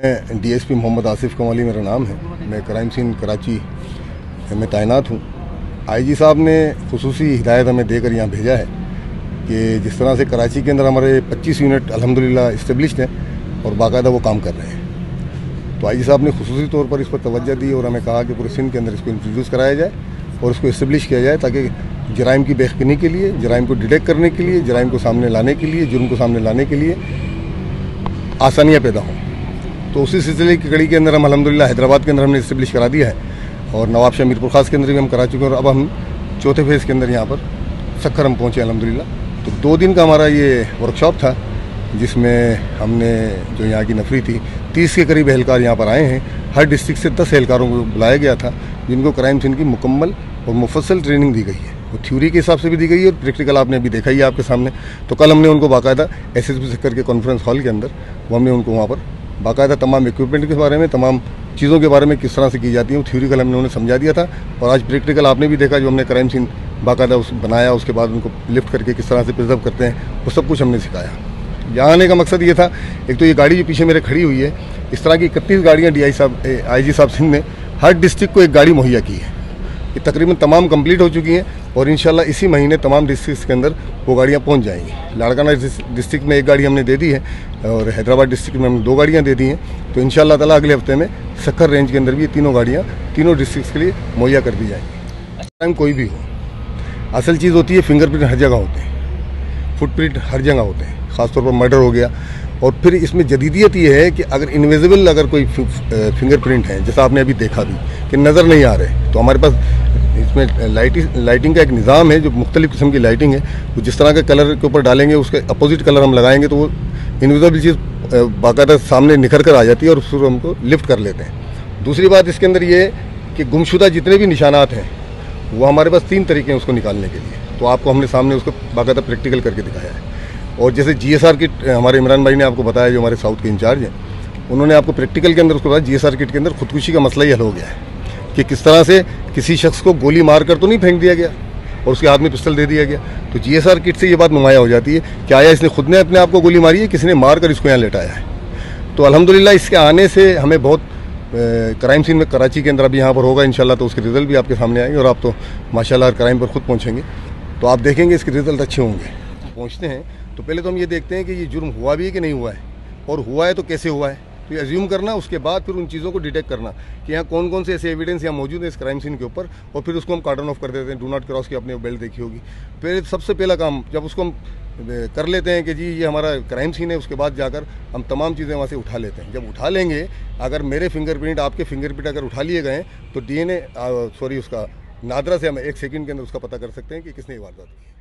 DSP Mohammad Asif कमाली मेरा नाम है। मैं क्राइम सीन कराची में तैनात हूँ। आईजी साहब ने खुसूसी हिदायत हमें देकर यहाँ भेजा है कि जिस तरह से कराची के अंदर हमारे 25 यूनिट अल्हम्दुलिल्लाह इस्टेब्लिश्ड हैं और बाकायदा वो काम कर रहे हैं। तो आईजी साहब ने खुसूसी तौर पर इस पर तवज्जो दी और हमें कहा कि पूरे सिंध के अंदर इसको इंट्रोड्यूस कराया जाए और इसको इस्टेब्लिश किया जाए ताकि जराइम की बेखनी के लिए, जराइम को डिटेक्ट करने के लिए, जराइम को सामने लाने के लिए, जुर्म को सामने लाने के लिए आसानियाँ पैदा हों। तो उसी सिलसिले की कड़ी के अंदर हम अल्हम्दुलिल्लाह हैदराबाद के अंदर हमने इस्टेब्लिश करा दिया है और नवाब शाह मीरपुर खास के अंदर भी हम करा चुके हैं और अब हम चौथे फेज़ के अंदर यहाँ पर सक्खर हम पहुँचे अल्हम्दुलिल्लाह। तो 2 दिन का हमारा ये वर्कशॉप था जिसमें हमने जो यहाँ की नफरी थी 30 के करीब एहलकार यहाँ पर आए हैं। हर डिस्ट्रिक्ट से 10 एहलकारों को बुलाया गया था जिनको क्राइम सीन की मुकम्मल और मुफस्सल ट्रेनिंग दी गई है। वो थ्योरी के हिसाब से भी दी गई है और प्रैक्टिकल आपने अभी देखा ही है आपके सामने। तो कल हमने उनको बाकायदा SSP सक्खर के कॉन्फ्रेंस हॉल के अंदर वो हमने उनको वहाँ पर बाकायदा तमाम इक्विपमेंट के बारे में, तमाम चीज़ों के बारे में किस तरह से की जाती है वो थ्योरी कल हमने उन्हें समझा दिया था। और आज प्रैक्टिकल आपने भी देखा जो हमने क्राइम सीन बाकायदा उस बनाया, उसके बाद उनको लिफ्ट करके किस तरह से प्रिजर्व करते हैं वो सब कुछ हमने सिखाया। यहाँ आने का मकसद ये था, एक तो ये गाड़ी जो पीछे मेरे खड़ी हुई है, इस तरह की 31 गाड़ियाँ IG साहब सिंध ने हर डिस्ट्रिक्ट को एक गाड़ी मुहैया की है। ये तकरीबन तमाम कंप्लीट हो चुकी हैं और इंशाल्लाह इसी महीने तमाम डिस्ट्रिक्ट के अंदर वो गाड़ियाँ पहुँच जाएंगी। लाड़काना डिस्ट्रिक्ट में 1 गाड़ी हमने दे दी है और हैदराबाद डिस्ट्रिक्ट में हमने 2 गाड़ियाँ दे दी हैं। तो इंशाल्लाह ताला अगले हफ्ते में सक्खर रेंज के अंदर भी ये तीनों गाड़ियाँ तीनों डिस्ट्रिक्ट के लिए मुहैया कर दी जाएंगी। टाइम कोई भी हो, असल चीज़ होती है फिंगरप्रिंट हर जगह होते हैं, फुटप्रिंट हर जगह होते हैं, ख़ासतौर पर मर्डर हो गया। और फिर इसमें जदीदियत ये है कि अगर इनविजिबल अगर कोई फिंगरप्रिंट है, जैसा आपने अभी देखा भी कि नज़र नहीं आ रहे, तो हमारे पास इसमें लाइटिंग का एक निज़ाम है जो मुख्तलिफ़ किस्म की लाइटिंग है। तो जिस तरह के कलर के ऊपर डालेंगे उसके अपोजिट कलर हम लगाएंगे तो वो इनविजिबल चीज़ बाकायदा सामने निखर कर आ जाती है और उसको हमको लिफ्ट कर लेते हैं। दूसरी बात इसके अंदर ये है कि गुमशुदा जितने भी निशानात हैं वो हमारे पास 3 तरीके हैं उसको निकालने के लिए। तो आपको हमने सामने उसको बाकायदा प्रैक्टिकल करके दिखाया है। और जैसे GSR किट हमारे इमरान भाई ने आपको बताया, जो हमारे साउथ के इंचार्ज हैं, उन्होंने आपको प्रैक्टिकल के अंदर उसको बताया GSR किट के अंदर खुदकुशी का मसला ही हल हो गया है कि किस तरह से किसी शख्स को गोली मार कर तो नहीं फेंक दिया गया और उसके हाथ में पिस्टल दे दिया गया। तो GSR किट से ये बात नुमाया हो जाती है कि आया इसने खुद ने अपने आप को गोली मारी है, किसी ने मार कर इसको यहाँ लेटाया है। तो अल्हम्दुलिल्लाह इसके आने से हमें बहुत क्राइम सीन में कराची के अंदर अभी यहाँ पर होगा इंशाल्लाह, तो उसके रिजल्ट भी आपके सामने आएंगे और आप तो माशाल्लाह क्राइम पर खुद पहुँचेंगे तो आप देखेंगे इसके रिजल्ट अच्छे होंगे। पहुँचते हैं तो पहले तो हम ये देखते हैं कि ये जुर्म हुआ भी है कि नहीं हुआ है, और हुआ है तो कैसे हुआ है, तो ये अज्यूम करना, उसके बाद फिर उन चीज़ों को डिटेक्ट करना कि यहाँ कौन कौन से ऐसे एविडेंस यहाँ मौजूद है इस क्राइम सीन के ऊपर, और फिर उसको हम कार्डन ऑफ कर देते हैं। डू नॉट क्रॉस की आपने बेल्ट देखी होगी। फिर सबसे पहला काम जब उसको हम कर लेते हैं कि जी ये हमारा क्राइम सीन है, उसके बाद जाकर हम तमाम चीज़ें वहाँ से उठा लेते हैं। जब उठा लेंगे, अगर मेरे फिंगरप्रिंट आपके फिंगरप्रिंट अगर उठा लिए गए तो DNA उसका नादरा से हम 1 सेकंड के अंदर उसका पता कर सकते हैं कि किसने ये वारदात की।